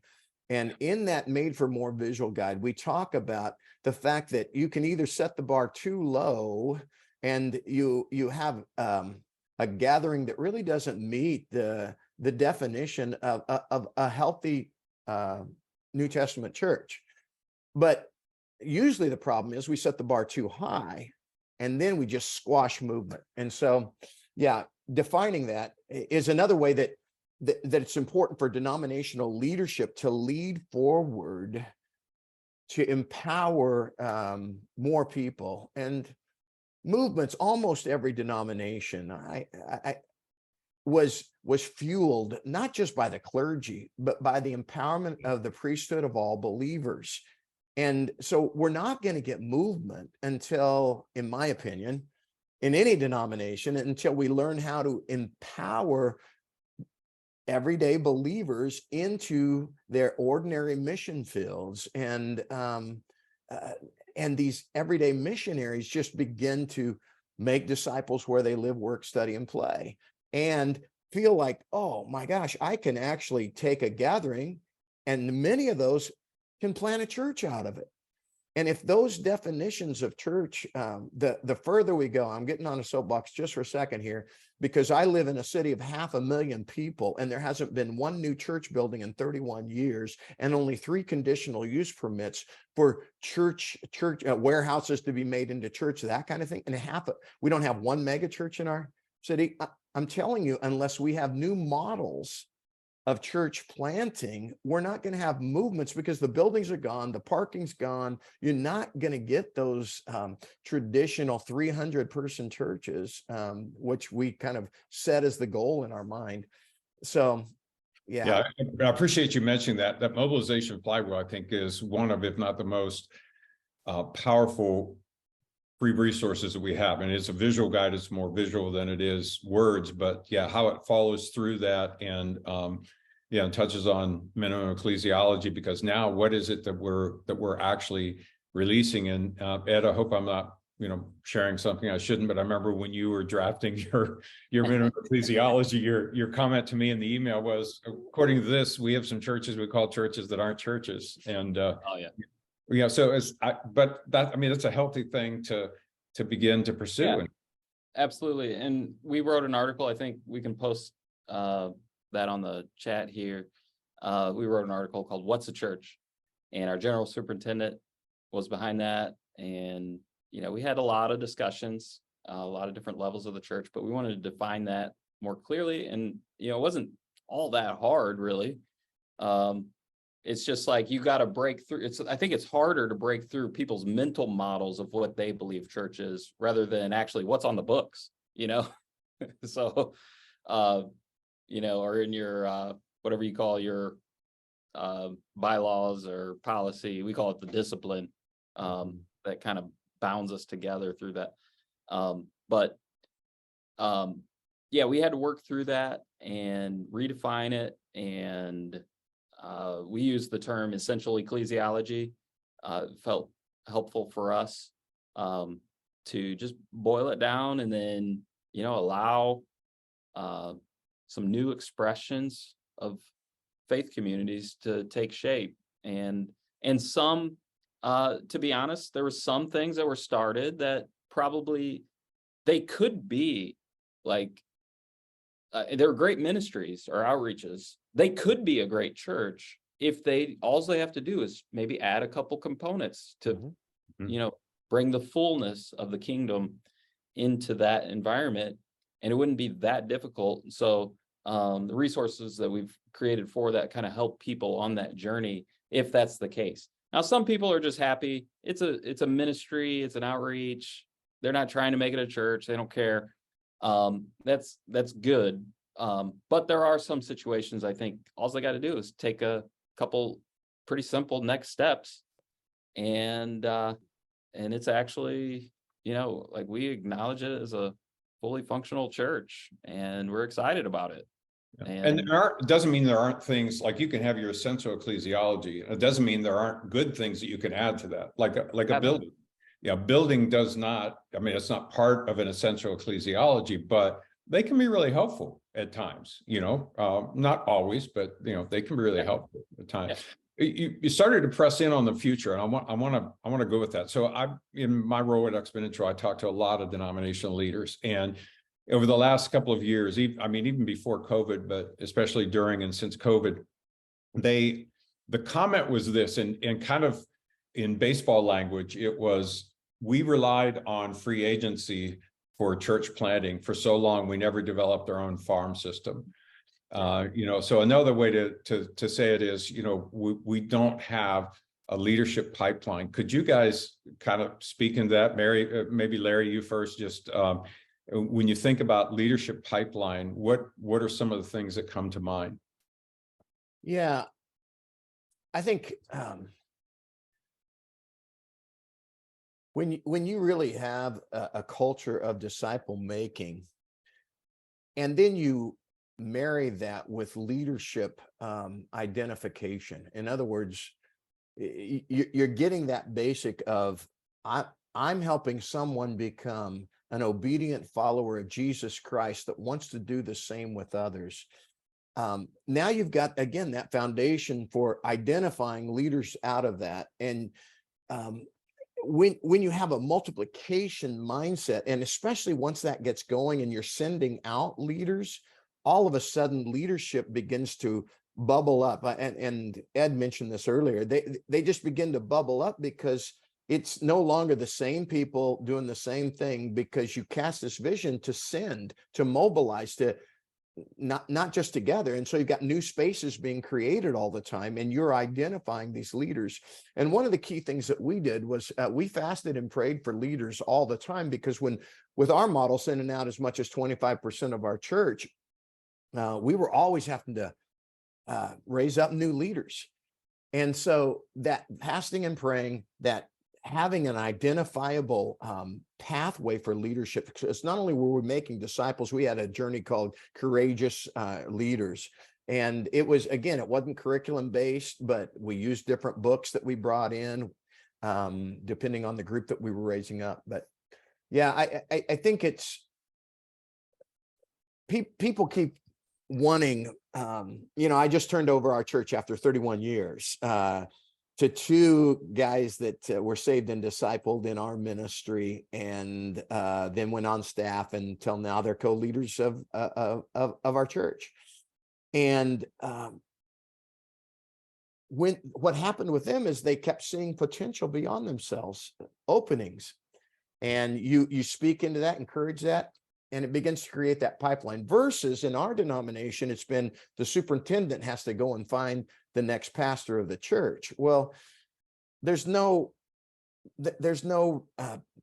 And in that Made for More visual guide, we talk about the fact that you can either set the bar too low and you have a gathering that really doesn't meet the definition of a healthy New Testament church. But usually the problem is we set the bar too high and then we just squash movement. And so, yeah, defining that is another way that it's important for denominational leadership to lead forward to empower more people. And movements, almost every denomination was fueled not just by the clergy, but by the empowerment of the priesthood of all believers. And so we're not going to get movement until, in my opinion, in any denomination, until we learn how to empower everyday believers into their ordinary mission fields. And these everyday missionaries just begin to make disciples where they live, work, study, and play, and feel like, oh my gosh, I can actually take a gathering, and many of those can plant a church out of it. And if those definitions of church, the further we go, I'm getting on a soapbox just for a second here, because I live in a city of 500,000 people, and there hasn't been one new church building in 31 years, and only 3 conditional use permits for church warehouses to be made into church, that kind of thing. And we don't have one mega church in our city. I'm telling you, unless we have new models of church planting, we're not going to have movements, because the buildings are gone, the parking's gone. You're not going to get those traditional 300-person churches, which we kind of set as the goal in our mind. So, yeah, I appreciate you mentioning that. That mobilization flywheel, I think, is one of, if not the most powerful free resources that we have. And it's a visual guide. It's more visual than it is words, but yeah, how it follows through that and and touches on minimum ecclesiology, because now what is it that we're actually releasing? And Ed, I hope I'm not sharing something I shouldn't, but I remember when you were drafting your minimum ecclesiology, your comment to me in the email was, according to this, we have some churches we call churches that aren't churches. And so but that, I mean, it's a healthy thing to begin to pursue. Yeah, absolutely. And we wrote an article, I think we can post that on the chat here. We wrote an article called "What's a Church?" and our general superintendent was behind that. And, we had a lot of discussions, a lot of different levels of the church, but we wanted to define that more clearly. And, it wasn't all that hard, really. it's just like you got to break through. I think it's harder to break through people's mental models of what they believe church is rather than actually what's on the books, So, or in your whatever you call your bylaws or policy, we call it the discipline that kind of bounds us together through that. But yeah, we had to work through that and redefine it. And we use the term essential ecclesiology. Felt helpful for us to just boil it down and then, allow some new expressions of faith communities to take shape. And some, to be honest, there were some things that were started that probably they could be like, they're great ministries or outreaches. They could be a great church if all they have to do is maybe add a couple components to, bring the fullness of the kingdom into that environment, and it wouldn't be that difficult. So the resources that we've created for that kind of help people on that journey, if that's the case. Now, some people are just happy. It's a ministry, it's an outreach. They're not trying to make it a church. They don't care. That's good. But there are some situations I think all they got to do is take a couple pretty simple next steps, and it's actually, like we acknowledge it as a fully functional church, and we're excited about it. And it doesn't mean there aren't things like you can have your essential ecclesiology. It doesn't mean there aren't good things that you can add to that, like a building. Yeah, building does not, it's not part of an essential ecclesiology, but they can be really helpful at times, not always, but they can be really helpful at times. Yeah. You started to press in on the future, and I want to go with that. So in my role at Exponential, I talked to a lot of denominational leaders, and over the last couple of years, even before COVID, but especially during and since COVID, the comment was this, and kind of in baseball language, it was, we relied on free agency for church planting for so long, we never developed our own farm system. So another way to say it is, we don't have a leadership pipeline. Could you guys kind of speak into that? Mary, maybe Larry, you first, just when you think about leadership pipeline, what are some of the things that come to mind? Yeah, I think when you really have a culture of disciple making, and then you marry that with leadership identification. In other words, you're getting that basic of I'm helping someone become an obedient follower of Jesus Christ that wants to do the same with others. Now you've got, again, that foundation for identifying leaders out of that. And when you have a multiplication mindset, and especially once that gets going and you're sending out leaders, all of a sudden leadership begins to bubble up. And Ed mentioned this earlier. They just begin to bubble up because it's no longer the same people doing the same thing, because you cast this vision to send, to mobilize, to not just together. And so you've got new spaces being created all the time, and you're identifying these leaders. And one of the key things that we did was we fasted and prayed for leaders all the time, because with our model sending out as much as 25% of our church, we were always having to raise up new leaders. And so that fasting and praying, that having an identifiable pathway for leadership, because not only were we making disciples, we had a journey called Courageous Leaders. And it was, again, it wasn't curriculum based, but we used different books that we brought in, depending on the group that we were raising up. But yeah, I think it's, people keep wanting, I just turned over our church after 31 years to two guys that were saved and discipled in our ministry, and then went on staff until now they're co-leaders of our church. And what happened with them is they kept seeing potential beyond themselves, openings, and you speak into that, encourage that, and it begins to create that pipeline. Versus in our denomination, it's been the superintendent has to go and find the next pastor of the church. Well, there's no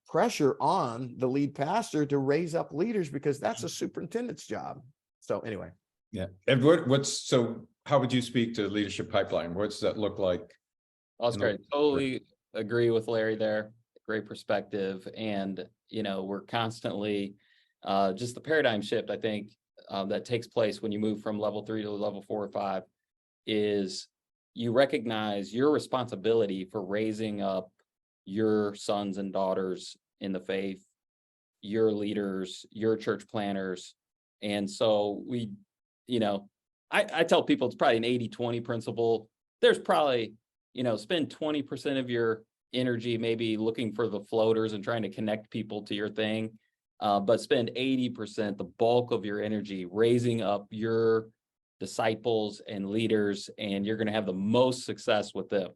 pressure on the lead pastor to raise up leaders, because that's a superintendent's job. So anyway. Yeah. And so how would you speak to leadership pipeline? What's that look like? That's great. Totally agree with Larry there. Great perspective. And, we're constantly, just the paradigm shift, I think, that takes place when you move from level 3 to level 4 or 5 is you recognize your responsibility for raising up your sons and daughters in the faith, your leaders, your church planners. And so I tell people it's probably an 80-20 principle. There's probably, spend 20% of your energy maybe looking for the floaters and trying to connect people to your thing, but spend 80%, the bulk of your energy, raising up your disciples and leaders, and you're going to have the most success with them,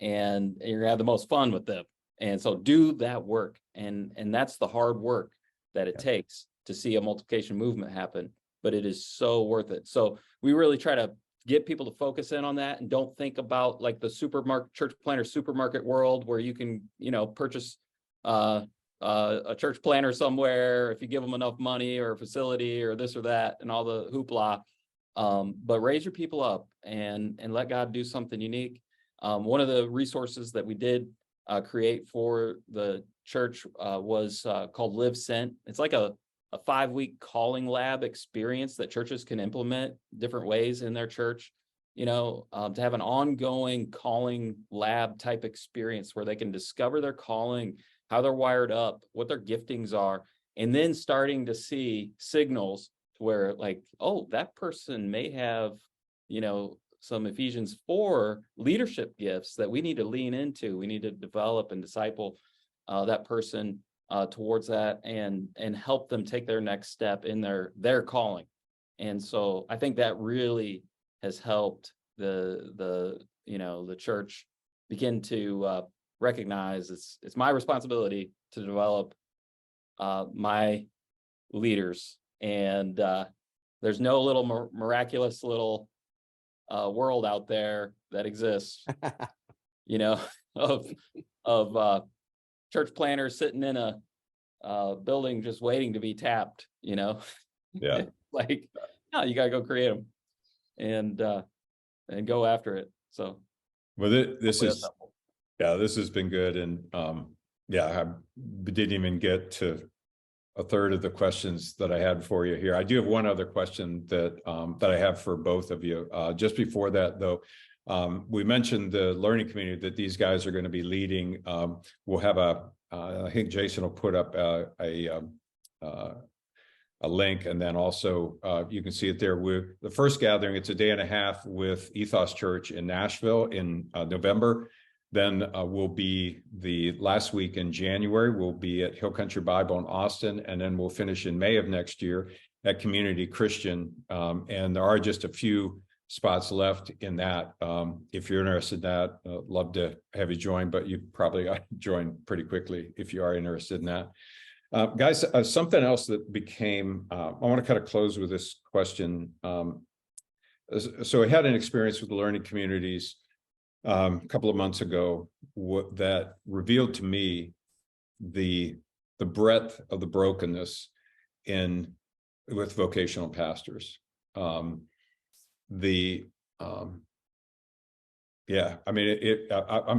and you're going to have the most fun with them. And so do that work, and that's the hard work that it takes to see a multiplication movement happen, but it is so worth it. So we really try to get people to focus in on that and don't think about like the supermarket, church planner supermarket world where you can, purchase a church planner somewhere if you give them enough money or a facility or this or that and all the hoopla. But raise your people up and let God do something unique. One of the resources that we did create for the church was called Live Sent. It's like a 5-week calling lab experience that churches can implement different ways in their church, to have an ongoing calling lab type experience where they can discover their calling, how they're wired up, what their giftings are, and then starting to see signals where like, oh, that person may have, some Ephesians 4 leadership gifts that we need to lean into. We need to develop and disciple that person towards that and help them take their next step in their calling. And so I think that really has helped the church begin to recognize it's my responsibility to develop my leaders. And there's no little miraculous little world out there that exists, of church planners sitting in a building just waiting to be tapped, Yeah. like, no, you gotta go create them and go after it. So well, this has been good. And I didn't even get to a third of the questions that I had for you here. I do have one other question that I have for both of you. Just before that, though, we mentioned the learning community that these guys are going to be leading. We'll have I think Jason will put up a link, and then also you can see it there. With the first gathering, it's a day and a half with Ethos Church in Nashville in November. Then we'll be the last week in January, we'll be at Hill Country Bible in Austin, and then we'll finish in May of next year at Community Christian. And there are just a few spots left in that. If you're interested in that, love to have you join, but you probably got to join pretty quickly if you are interested in that. Guys, something else that became, I want to kind of close with this question. So I had an experience with the learning communities a couple of months ago that revealed to me the breadth of the brokenness with vocational pastors. I'm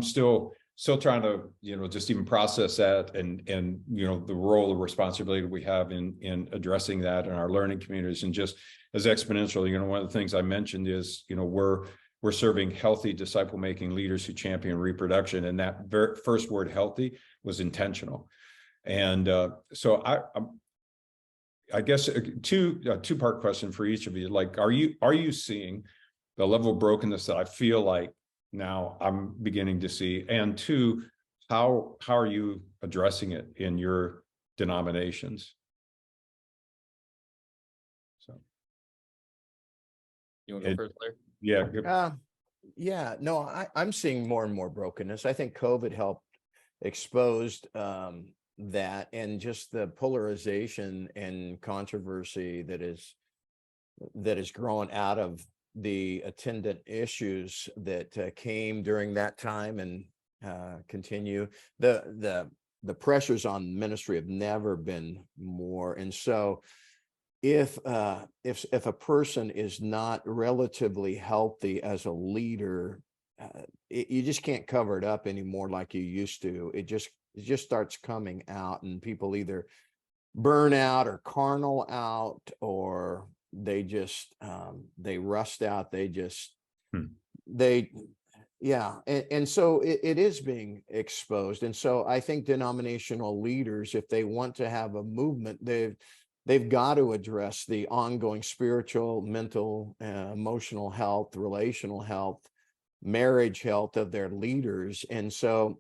still trying to just even process that and the role of responsibility we have in addressing that in our learning communities. And just as exponential, one of the things I mentioned is we're serving healthy disciple making leaders who champion reproduction, and that very first word healthy was intentional. And so I guess a two-part question for each of you. Like, are you seeing the level of brokenness that I feel like now I'm beginning to see? And two, how are you addressing it in your denominations? So you want to go first, Larry? Yeah. No, I'm seeing more and more brokenness. I think COVID helped exposed that, and just the polarization and controversy that is growing out of the attendant issues that came during that time and continue. The pressures on ministry have never been more. And so if a person is not relatively healthy as a leader, you just can't cover it up anymore like you used to. It just starts coming out, and people either burn out or carnal out, or they just they rust out. Yeah. And so it is being exposed. And so I think denominational leaders, if they want to have a movement, they've got to address the ongoing spiritual, mental, emotional health, relational health, marriage health of their leaders. And so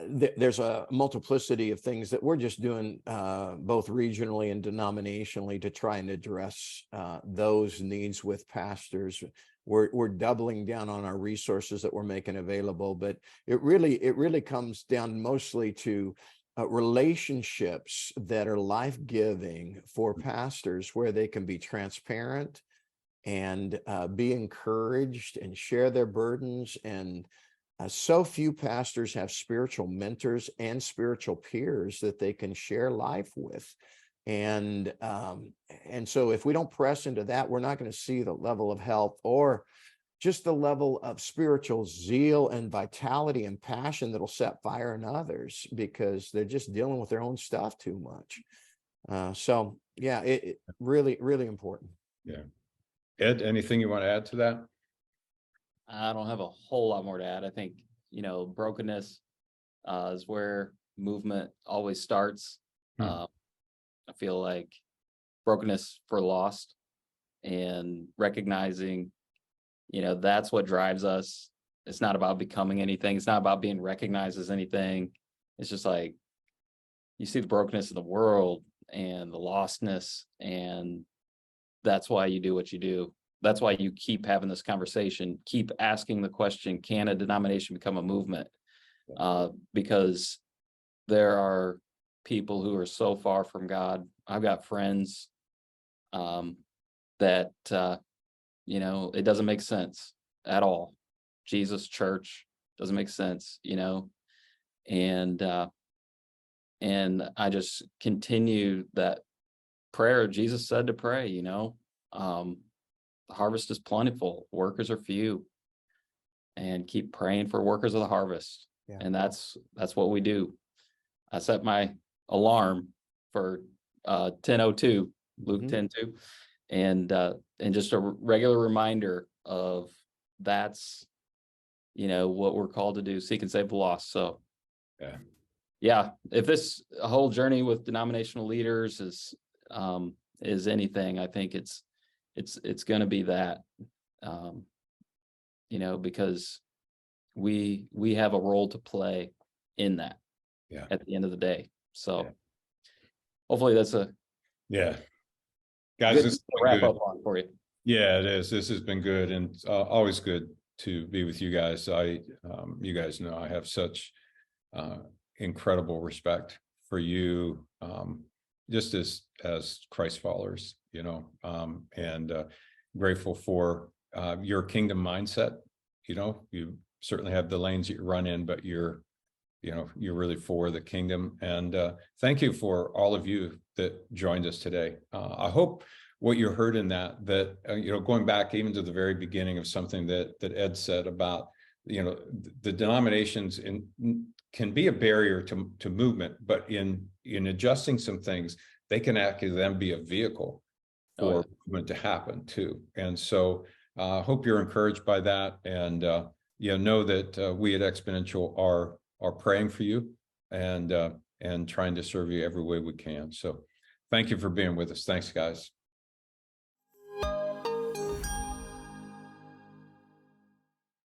there's a multiplicity of things that we're just doing both regionally and denominationally to try and address those needs with pastors. We're doubling down on our resources that we're making available, but it really comes down mostly to relationships that are life-giving for pastors, where they can be transparent and be encouraged and share their burdens. And so few pastors have spiritual mentors and spiritual peers that they can share life with. And so if we don't press into that, we're not going to see the level of health or just the level of spiritual zeal and vitality and passion that'll set fire in others, because they're just dealing with their own stuff too much. So yeah, it really, really important. Yeah. Ed, anything you want to add to that? I don't have a whole lot more to add. I think, brokenness is where movement always starts. I feel like brokenness for lost, and recognizing, that's what drives us. It's not about becoming anything. It's not about being recognized as anything. It's just like, you see the brokenness in the world and the lostness, and that's why you do what you do. That's why you keep having this conversation, keep asking the question, can a denomination become a movement? Because there are people who are so far from God. I've got friends that, it doesn't make sense at all. Jesus church doesn't make sense, and I just continue that prayer Jesus said to pray, the harvest is plentiful, workers are few, and keep praying for workers of the harvest. Yeah. And that's what we do. I set my alarm for 10:02, Luke 10:2, and just a regular reminder of that's what we're called to do, seek and save the lost. So yeah, if this whole journey with denominational leaders is anything, I think it's going to be that, because we have a role to play in that at the end of the day. So hopefully that's a guys, this wrap up on for you. Yeah, it is. This has been good, and always good to be with you guys. You guys know I have such incredible respect for you, just as Christ followers, and grateful for your kingdom mindset. You certainly have the lanes that you run in, but you're really for the kingdom. And thank you for all of you that joined us today. I hope what you heard in that going back even to the very beginning of something that Ed said about, the denominations can be a barrier to movement, but in adjusting some things, they can actually then be a vehicle for movement to happen too. And so I hope you're encouraged by that, and know that we at Exponential are praying for you and trying to serve you every way we can. So thank you for being with us. Thanks, guys.